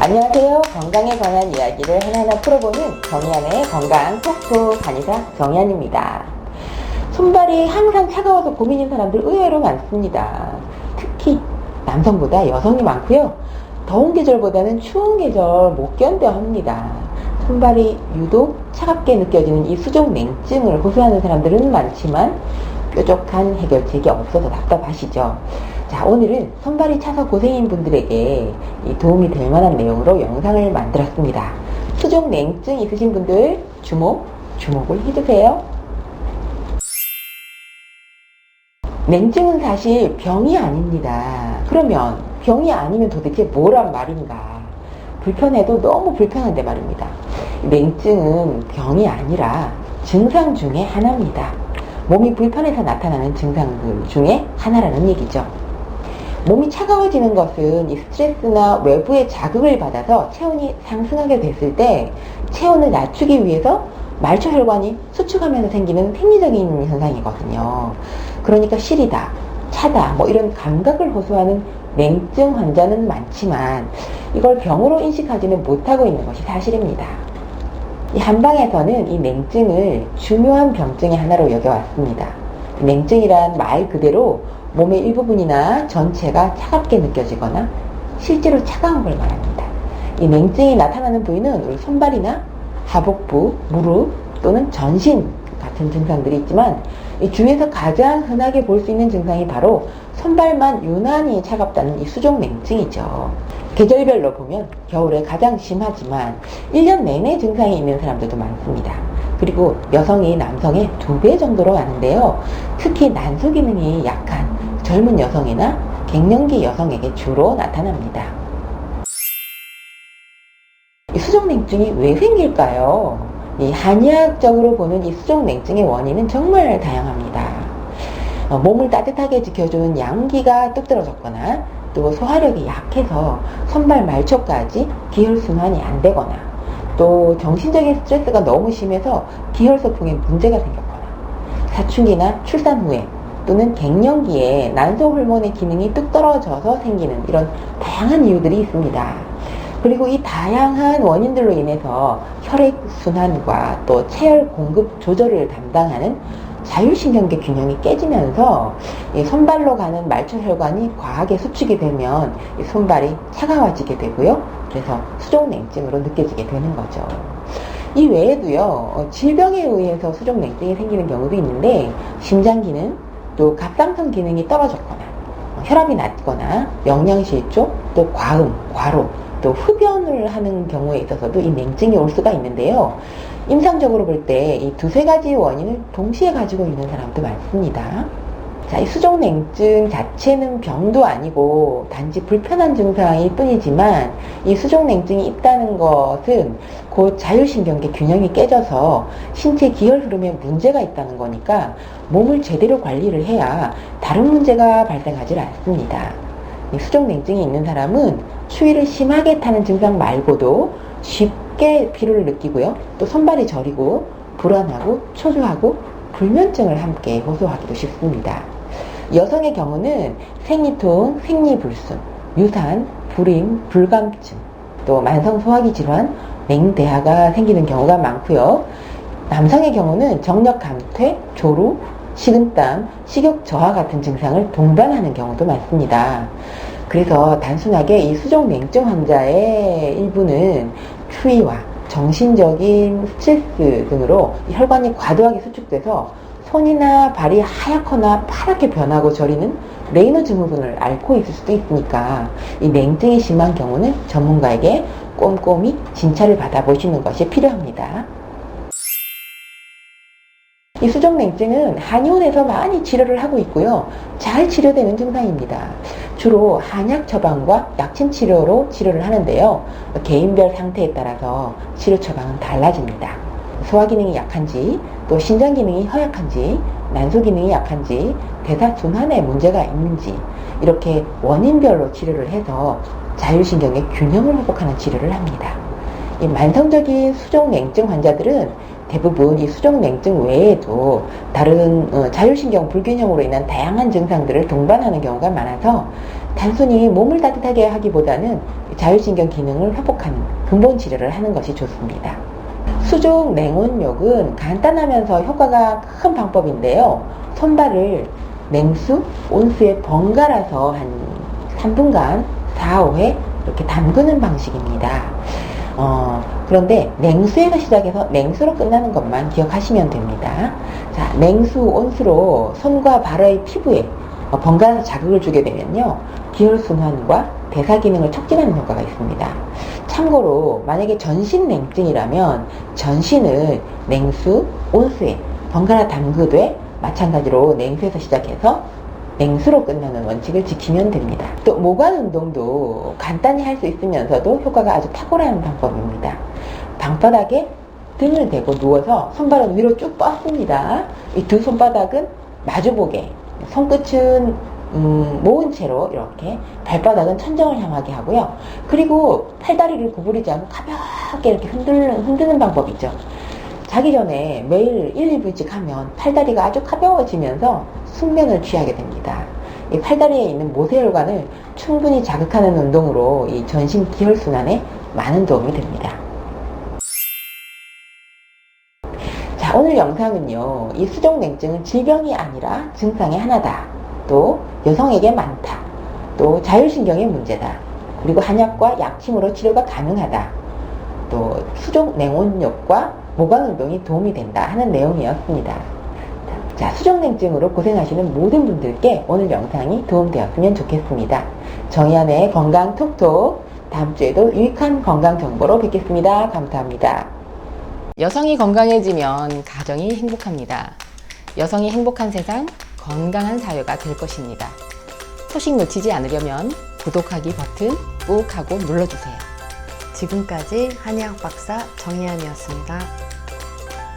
안녕하세요. 건강에 관한 이야기를 하나하나 풀어보는 정희안의 건강 톡톡 간의사 정희안입니다. 손발이 항상 차가워서 고민인 사람들 의외로 많습니다. 특히 남성보다 여성이 많고요. 더운 계절보다는 추운 계절 못 견뎌 합니다. 손발이 유독 차갑게 느껴지는 이 수족 냉증을 호소하는 사람들은 많지만 뾰족한 해결책이 없어서 답답하시죠. 자, 오늘은 손발이 차서 고생인 분들에게 도움이 될 만한 내용으로 영상을 만들었습니다. 수족 냉증 있으신 분들 주목을 해주세요. 냉증은 사실 병이 아닙니다. 그러면 병이 아니면 도대체 뭐란 말인가? 불편해도 너무 불편한데 말입니다. 냉증은 병이 아니라 증상 중에 하나입니다. 몸이 불편해서 나타나는 증상들 중에 하나라는 얘기죠. 몸이 차가워지는 것은 이 스트레스나 외부의 자극을 받아서 체온이 상승하게 됐을 때 체온을 낮추기 위해서 말초혈관이 수축하면서 생기는 생리적인 현상이거든요. 그러니까 시리다, 차다, 이런 감각을 호소하는 냉증 환자는 많지만 이걸 병으로 인식하지는 못하고 있는 것이 사실입니다. 이 한방에서는 이 냉증을 중요한 병증의 하나로 여겨왔습니다. 냉증이란 말 그대로 몸의 일부분이나 전체가 차갑게 느껴지거나 실제로 차가운 걸 말합니다. 이 냉증이 나타나는 부위는 우리 손발이나 하복부, 무릎 또는 전신 같은 증상들이 있지만 이 중에서 가장 흔하게 볼 수 있는 증상이 바로 손발만 유난히 차갑다는 이 수족 냉증이죠. 계절별로 보면 겨울에 가장 심하지만 1년 내내 증상이 있는 사람들도 많습니다. 그리고 여성이 남성의 2배 정도로 많은데요. 특히 난소 기능이 약한 젊은 여성이나 갱년기 여성에게 주로 나타납니다. 이 수족냉증이 왜 생길까요? 이 한의학적으로 보는 이 수족냉증의 원인은 정말 다양합니다. 몸을 따뜻하게 지켜주는 양기가 뚝 떨어졌거나 또 소화력이 약해서 손발 말초까지 기혈순환이 안 되거나 또 정신적인 스트레스가 너무 심해서 기혈소통에 문제가 생겼거나 사춘기나 출산 후에 또는 갱년기에 난소 호르몬의 기능이 뚝 떨어져서 생기는 이런 다양한 이유들이 있습니다. 그리고 이 다양한 원인들로 인해서 혈액순환과 또 체열 공급 조절을 담당하는 자율신경계 균형이 깨지면서 이 손발로 가는 말초혈관이 과하게 수축이 되면 이 손발이 차가워지게 되고요. 그래서 수족냉증으로 느껴지게 되는 거죠. 이 외에도요, 질병에 의해서 수족냉증이 생기는 경우도 있는데 심장기능, 또 갑상선 기능이 떨어졌거나 혈압이 낮거나 영양실조, 또 과음, 과로, 또 흡연을 하는 경우에 있어서도 이 냉증이 올 수가 있는데요. 임상적으로 볼 때 이 2-3가지 원인을 동시에 가지고 있는 사람도 많습니다. 자, 이 수족냉증 자체는 병도 아니고 단지 불편한 증상일 뿐이지만 이 수족냉증이 있다는 것은 곧 자율신경계 균형이 깨져서 신체 기혈 흐름에 문제가 있다는 거니까 몸을 제대로 관리를 해야 다른 문제가 발생하지 않습니다. 이 수족냉증이 있는 사람은 추위를 심하게 타는 증상 말고도 쉽게 피로를 느끼고요. 또 손발이 저리고 불안하고 초조하고 불면증을 함께 호소하기도 쉽습니다. 여성의 경우는 생리통, 생리불순, 유산, 불임, 불감증, 또 만성 소화기 질환, 맹대하가 생기는 경우가 많고요. 남성의 경우는 정력 감퇴, 조루, 식은땀, 식욕 저하 같은 증상을 동반하는 경우도 많습니다. 그래서 단순하게 이 수족냉증 환자의 일부는 추위와 정신적인 스트레스 등으로 혈관이 과도하게 수축돼서 손이나 발이 하얗거나 파랗게 변하고 저리는 레이너 증후군을 앓고 있을 수도 있으니까 이 냉증이 심한 경우는 전문가에게 꼼꼼히 진찰을 받아보시는 것이 필요합니다. 이 수족냉증은 한의원에서 많이 치료를 하고 있고요. 잘 치료되는 증상입니다. 주로 한약 처방과 약침 치료로 치료를 하는데요. 개인별 상태에 따라서 치료 처방은 달라집니다. 소화 기능이 약한지, 또 신장 기능이 허약한지, 난소 기능이 약한지, 대사 순환에 문제가 있는지 이렇게 원인별로 치료를 해서 자율신경의 균형을 회복하는 치료를 합니다. 이 만성적인 수족냉증 환자들은 대부분 이 수족냉증 외에도 다른 자율신경 불균형으로 인한 다양한 증상들을 동반하는 경우가 많아서 단순히 몸을 따뜻하게 하기보다는 자율신경 기능을 회복하는 근본 치료를 하는 것이 좋습니다. 수족 냉온욕은 간단하면서 효과가 큰 방법인데요. 손발을 냉수, 온수에 번갈아서 한 3분간 4, 5회 이렇게 담그는 방식입니다. 그런데 냉수에서 시작해서 냉수로 끝나는 것만 기억하시면 됩니다. 자, 냉수, 온수로 손과 발의 피부에 번갈아서 자극을 주게 되면요, 기혈순환과 대사 기능을 촉진하는 효과가 있습니다. 참고로 만약에 전신 냉증이라면 전신을 냉수, 온수에 번갈아 담그되 마찬가지로 냉수에서 시작해서 냉수로 끝나는 원칙을 지키면 됩니다. 또 모관 운동도 간단히 할 수 있으면서도 효과가 아주 탁월한 방법입니다. 방바닥에 등을 대고 누워서 손발은 위로 쭉 뻗습니다. 이 두 손바닥은 마주보게, 손끝은 모은 채로 이렇게, 발바닥은 천정을 향하게 하고요. 그리고 팔다리를 구부리지 않고 가볍게 이렇게 흔드는 방법이죠. 자기 전에 매일 1, 2분씩 하면 팔다리가 아주 가벼워지면서 숙면을 취하게 됩니다. 이 팔다리에 있는 모세혈관을 충분히 자극하는 운동으로 이 전신 기혈순환에 많은 도움이 됩니다. 자, 오늘 영상은요, 이 수족냉증은 질병이 아니라 증상의 하나다. 또 여성에게 많다. 또 자율신경의 문제다. 그리고 한약과 약침으로 치료가 가능하다. 또 수족냉온욕과 모관운동이 도움이 된다 하는 내용이었습니다. 자, 수족냉증으로 고생하시는 모든 분들께 오늘 영상이 도움되었으면 좋겠습니다. 정의안의 건강 톡톡, 다음 주에도 유익한 건강 정보로 뵙겠습니다. 감사합니다. 여성이 건강해지면 가정이 행복합니다. 여성이 행복한 세상, 건강한 사회가 될 것입니다. 소식 놓치지 않으려면 구독하기 버튼 꾹 하고 눌러주세요. 지금까지 한의학 박사 정의안이었습니다.